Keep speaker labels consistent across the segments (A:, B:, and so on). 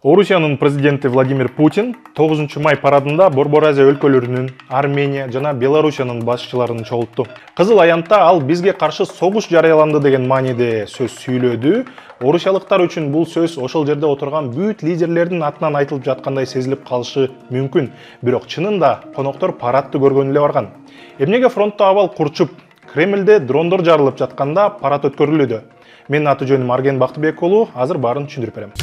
A: Орусиянын президенти Владимир Путин 9 май парадында Борбор Азия өлкөлөрүнүн, Армения жана Белоруссиянын башчыларын чогултту. Кызыл аянтта ал бизге каршы согуш жарыяланды деген мааниде сөз сүйлөдү. Орусиялыктар үчүн бул сөз ошол жерде отурган бүт лидерлердин атынан айтылып жаткандай сезилип калышы мүмкүн. Бирок чынында коноктор парадты көргөнү эле барган. Эмнеге фронтто абал курчуп, Кремльде дрондор жарылып жатканда парад өткөрүлүүдө? Менин аты жөнүм Арген Бактыбек уулу, азыр баарын түшүндүрүп берем.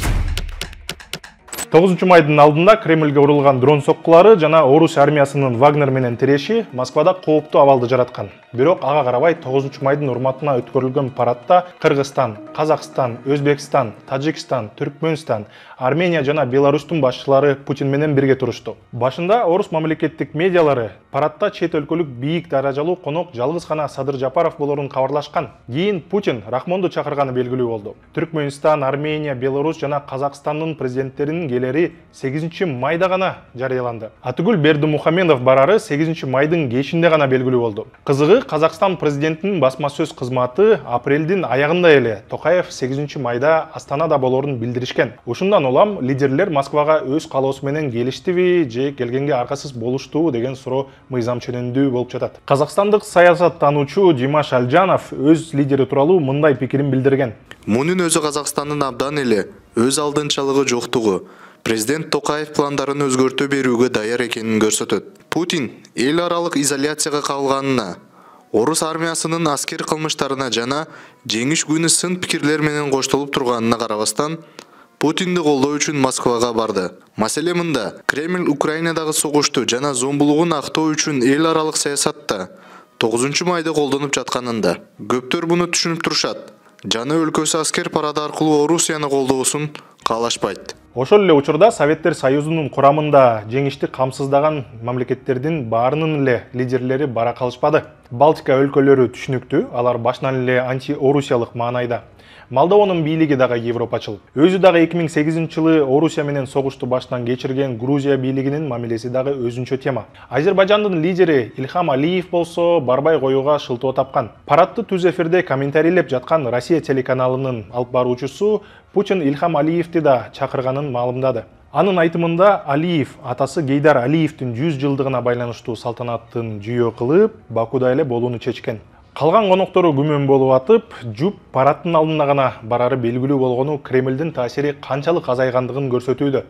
A: 9 майдын алдында Кремльге урулган дрон соккулары жана Орус армиясынын Вагнер менен тиреши Москвада кооптуу абалды жараткан. Бирок ага карабай 9 майдын урматына өткөрүлгөн парадта Кыргызстан, Казакстан, Өзбекстан, Тажикстан, Түркмөнстан, Армения жана Беларустун башчылары Путин менен бирге турушту. Башында орус мамлекеттик медиалары парадта чет өлкөлүк бийик даражалуу конок жалгыз гана Садыр Жапаров болорун кабарлашкан. Кийин Путин Рахмонду чакырганы белгилүү болду. Түркмөнстан, Армения, Беларусь жана Казакстандын президенттеринин келери 8 майда гана жарыяланды. Атыгүл Бердимухамедов барары 8 майдын кечинде гана белгилүү болду. Кызыгы, Казакстан президентинин басма сөз кызматы апрелдин аягында эле Токаев 8 майда Астанада болорун билдиришкен. Ушундан улам лидерлер Москвага өз калоосу менен келиштиби же келгенге аркасыз болуштубу деген суроо мыйзам ченендүү болуп жатат. Казакстандык саясаттануучу Димаш Алжанов өз лидери тууралуу мындай пикирин билдирген.
B: Мунун өзү Казакстандын абдан эле өз алдынчалыгы жоктугу, президент Токаев пландарын өзгөртө берүүгө даяр экенин көрсөтөт. Путин эл аралык изоляцияга калганына, орус армиясынын аскер кылмыштарына жана жеңиш күнү сын пикирлер менен коштолуп турганына карабастан, Путинди колдоо үчүн Москвага барды. Маселе мында: Кремль Украинадагы согушту жана зомбулугун актоо үчүн эл аралык саясатта 9 майда колдонуп жатканында. Көптөр буну түшүнүп турушат. Жана өлкөсү аскер парады аркылуу Орусияны колдоосун каалашпайт.
A: Ошол эле учурда Советтер Союзунун курамында жеңишти камсыздаган мамлекеттердин баарынын эле лидерлери бара калышпады. Балтика өлкөлөрү түшүнүктүү, алар башынан эле антиорусиялык маанайда. Молдованын бийлиги дагы европачыл. Өзү дагы 2008 жылы Орусия менен согушту баштан кечирген Грузия бийлигинин мамилеси дагы өзүнчө тема. Азербайжандын лидери Ильхам Алиев болсо барбай коюуга шылтоо тапкан. Парадты түз эфирде комментарийлеп жаткан Россия телеканалынын алып баруучусу Путин Ильхам Алиевти да чакырганын маалымдады. Анын айтымында Алиев атасы Гейдар Алиевдин 100 жылдыгына байланыштуу салтанаттын жүйө кылып, Бакуда эле болууну чечкен. Калган коноктору күмөн болуп атып, жуп парадтын алдына гана барары белгилүү болгону Кремльдин таасири канчалык азайгандыгын көрсөтүүдө.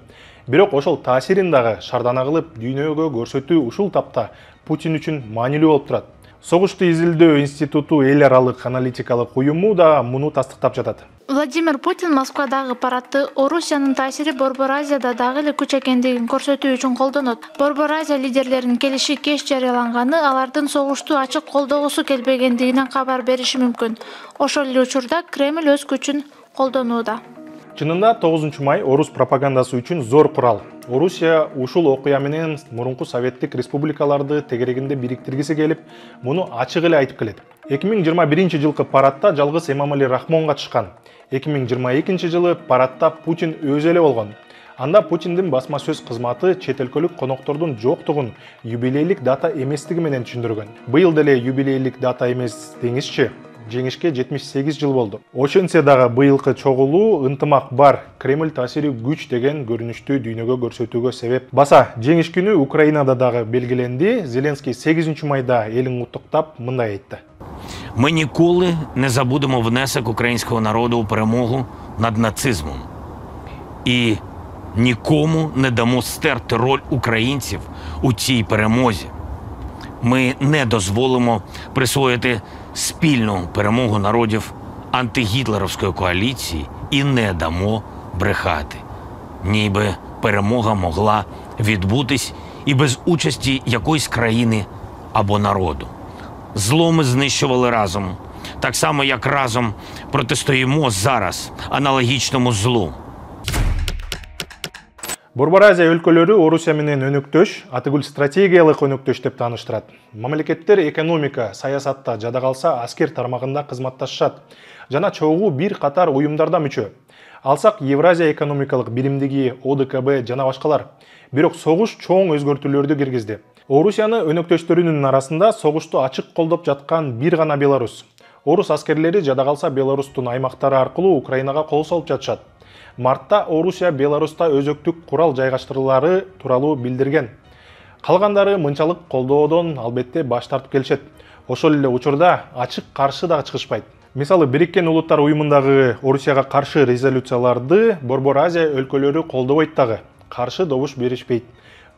A: Бирок ошол таасирин дагы шардана кылып дүйнөгө көрсөтүү ушул тапта Путин үчүн маанилүү болуп турат. Согушту изилдөө институту эл аралык аналитикалык уюму да муну тастыктап жатат.
C: Владимир Путин Москвадагы парадты Орусиянын таасири Борбор Азияда дагы эле күч экендигин көрсөтүү үчүн колдонот. Борбор Азия лидерлеринин келиши кеч жарыяланганы алардын согушту ачык колдогусу келбегендигинен кабар бериши мүмкүн. Ошол эле учурда Кремль өз күчүн колдонууда.
A: Чынында 9 май орус пропагандасы үчүн зор курал. Орусия ушул окуя менен мурунку советтик республикаларды тегерегинде бириктиргиси келип, муну ачык эле айтып келет. 2021 жылкы парадта жалгыз Эмомали Рахмон катышкан. 2022 жылы парадта Путин өзү эле болгон. Анда Путиндин басма сөз кызматы чет өлкөлүк коноктордун жоктугун юбилейлик дата эместиги менен түшүндүргөн. Быйыл деле юбилейлик дата эмес деңизчи. Жеңишке 78 жыл болду. Ошентсе дагы быйылкы чогулуу ынтымак бар, Кремль таасири күч деген көрүнүштү дүйнөгө көрсөтүүгө себеп. Баса, жеңиш күнү Украинада дагы белгиленди. Зеленский 8 майда елін куттуктап мындай айтты.
D: Ми ніколи не забудемо внесок українського народу у перемогу над нацизмом. І нікому не дамо стерти роль українців у цій перемозі. Ми не дозволимо присвоїти спільну перемогу народів антигітлерівської коаліції і не дамо брехати. Ніби перемога могла відбутись і без участі якоїсь країни або народу. Зло ми знищували разом, так само як разом протистоїмо зараз аналогічному злу.
A: Борбор Азия өлкөлөрү Орусия менен өнөктөш, Атыгүл стратегиялык өнөктөш деп тааныштырат. Мамлекеттер экономика, саясатта жада калса аскер тармагында кызматташышат жана чогуу бир катар уюмдарда мүчө. Алсак Евразия экономикалык биримдиги, ОДКБ жана башкалар. Бирок согуш чоң өзгөртүүлөрдү киргизди. Орусияны өнөктөштөрүнүн арасында согушту ачык колдоп жаткан бир гана Беларусь. Орус аскерлери жада калса Беларустун аймактары аркылуу Украинага кол салып жатышат. Мартта Орусия Беларуста өзөктүк курал жайгаштыруулары тууралуу билдирген. Калгандары мынчалык колдоодон албетте баш тартып келишет. Ошол эле учурда ачык каршы дагы чыгышпайт. Мисалы, Бириккен Улуттар уюмундагы Орусияга каршы резолюцияларды Борбор Азия өлкөлөрү колдобойт дагы, каршы добуш беришпейт.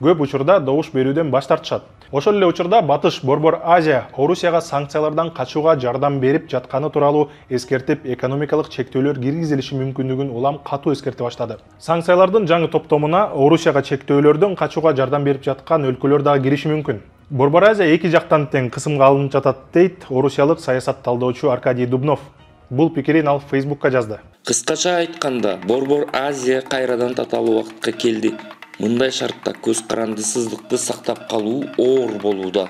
A: Көп учурда добуш берүүдөн баш тартышат. Ошол эле учурда Батыш Борбор Азия Орусияга санкциялардан качууга жардам берип жатканы тууралуу эскертип, экономикалык чектөөлөр киргизилиши мүмкүндүгүн улам катуу эскерте баштады. Санкциялардын жаңы топтомуна Орусияга чектөөлөрдөн качууга жардам берип жаткан өлкөлөр дагы кириши мүмкүн. Борбор Азия эки жактан тең кысымга алынып жатат дейт орусиялык саясат талдоочу Аркадий Дубнов. Бул пикирин ал Фейсбукка жазды.
E: Кыскача айтканда, Борбор Азия кайрадан таталуу убакытка келди. Мындай шартта көз карандысыздыкты сактап калуу оор болууда.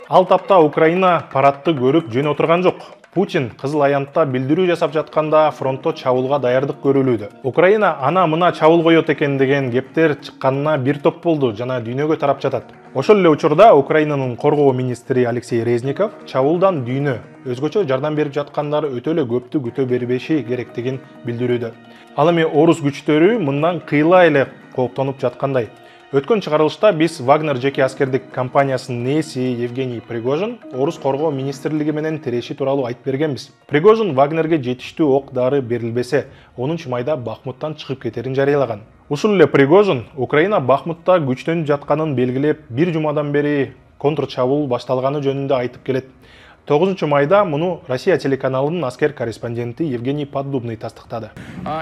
A: Ал тапта Украина парадты көрүп жөн отурган жок. Путин Кызыл Аянтта билдирүү жасап жатканда фронтто чабуулга даярдык көрүлүүдө. Украина ана мына чабуул коет экен деген кептер чыкканына бир топ болду жана дүйнөгө тарап жатат. Ошол эле учурда Украинанын коргоо министри Алексей Резников чабуулдан дүйнө өзгөчө жардам берип жаткандары өтө эле көптү күтө бербеши керектигин билдирүүдө. Ал эми орус күчтөрү мындан кыйла эле кооптонуп жаткандай. Өткөн чыгарылышта биз Вагнер жеке аскердик компаниясынын ээси Евгений Пригожин орус коргоо министрлиги менен тиреши тууралуу айтып бергенбиз. Пригожин Вагнерге жетиштүү ок дары берилбесе, 10 майда Бахмуттан чыгып кетерин жарыялаган. Ушул эле Пригожин Украина Бахмутта күчтөнүп жатканын белгилеп, бир жумадан бери контрчабуул башталганы жөнүндө айтып келет. 9 майда муну Россия телеканалынын аскер корреспонденти Евгений Поддубный тастыктады.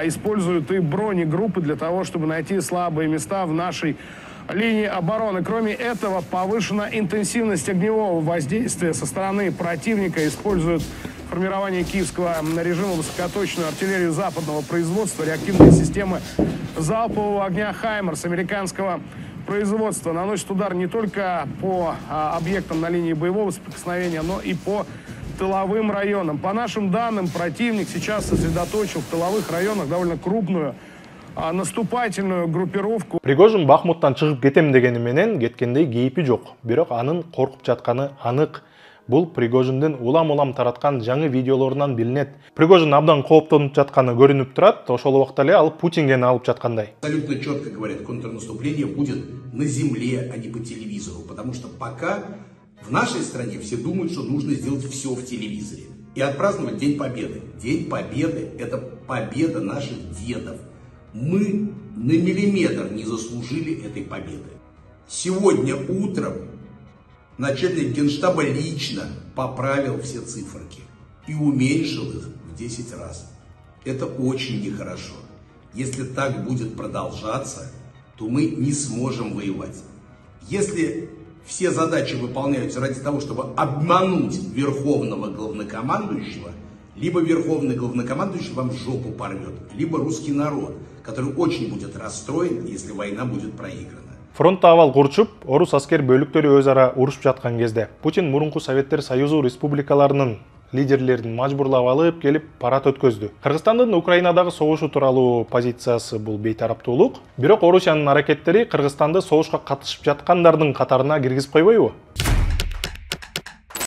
F: Используют и бронегруппы для того, чтобы найти слабые места в нашей линии обороны. Кроме этого, повышена интенсивность огневого воздействия со стороны противника. Используют формирование киевского режима высокоточную артиллерию западного производства, реактивные системы залпового огня «Хаймерс» американского производства. Наносит удар не только по объектам на линии боевого соприкосновения, но и по тыловым районам. По нашим данным, противник сейчас сосредоточил в тыловых районах довольно крупную наступательную группировку.
A: Пригожин Бахмуттан чыгып кетем дегени менен кеткендей кейипи жок. Бирок анын коркуп жатканы анык. Бул Пригожиндин улам-улам тараткан жаңы видеолорунан билинет. Пригожин абдан кооптонуп жатканы көрүнүп турат, ошол убакта эле ал Путинге алып жаткандай.
G: Абсолютно четко говорят, контрнаступление будет на земле, а не по телевизору. Потому что пока в нашей стране все думают, что нужно сделать все в телевизоре. И отпраздновать День Победы. День Победы – это победа наших дедов. Мы на миллиметр не заслужили этой победы. Сегодня утром начальник Генштаба лично поправил все циферки и уменьшил их в 10 раз. Это очень нехорошо. Если так будет продолжаться, то мы не сможем воевать. Если все задачи выполняются ради того, чтобы обмануть верховного главнокомандующего, либо верховный главнокомандующий вам жопу порвет, либо русский народ, который очень будет расстроен, если война будет проиграна.
A: Фронтта абал курчуп, орус аскер бөлүктөрү өз ара урушуп жаткан кезде Путин мурунку Советтер Союзу республикаларынын лидерлерин мажбурлап алып келип парад өткөздү. Кыргызстандын Украинадагы согушу тууралуу позициясы бул бейтараптуулук, бирок Орусиянын аракеттери Кыргызстанды согушка катышып жаткандардын катарына киргизип койбойбу?